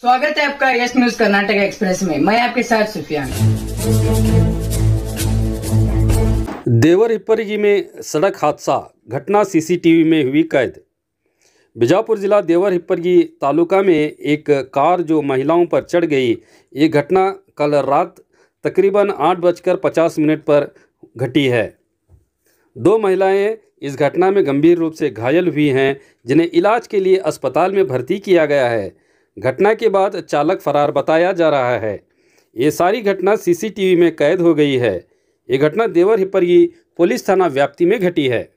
स्वागत है आपका यस न्यूज कर्नाटक एक्सप्रेस में। मैं आपके साथ सुफियान। देवर हिप्परगी में सड़क हादसा, घटना सीसीटीवी में हुई कैद। बीजापुर जिला देवर हिप्परगी तालुका में एक कार जो महिलाओं पर चढ़ गई, ये घटना कल रात तकरीबन 8:50 पर घटी है। 2 महिलाएं इस घटना में गंभीर रूप से घायल हुई हैं, जिन्हें इलाज के लिए अस्पताल में भर्ती किया गया है। घटना के बाद चालक फरार बताया जा रहा है। ये सारी घटना सीसीटीवी में कैद हो गई है। ये घटना देवर हिप्परगी पुलिस थाना व्याप्ति में घटी है।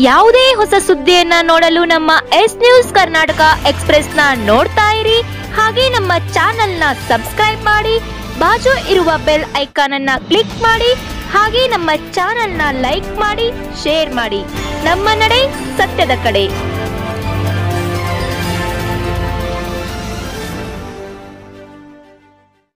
ಯಾವುದೇ ಹೊಸ ಸುದ್ದಿಯನ್ನ ನೋಡಲು ನಮ್ಮ ಎಸ್ ನ್ಯೂಸ್ ಕರ್ನಾಟಕ ಎಕ್ಸ್ಪ್ರೆಸ್ ನ ನೋಡ್ತಾ ಇರಿ. ಹಾಗೆ ನಮ್ಮ ಚಾನೆಲ್ ನ ಸಬ್ಸ್ಕ್ರೈಬ್ ಮಾಡಿ, ಬಾಜು ಇರುವ ಬೆಲ್ ಐಕಾನ್ ಅನ್ನ ಕ್ಲಿಕ್ ಮಾಡಿ. ಹಾಗೆ ನಮ್ಮ ಚಾನೆಲ್ ನ ಲೈಕ್ ಮಾಡಿ, ಶೇರ್ ಮಾಡಿ. ನಮ್ಮ ನಡೆ ಸತ್ಯದ ಕಡೆ.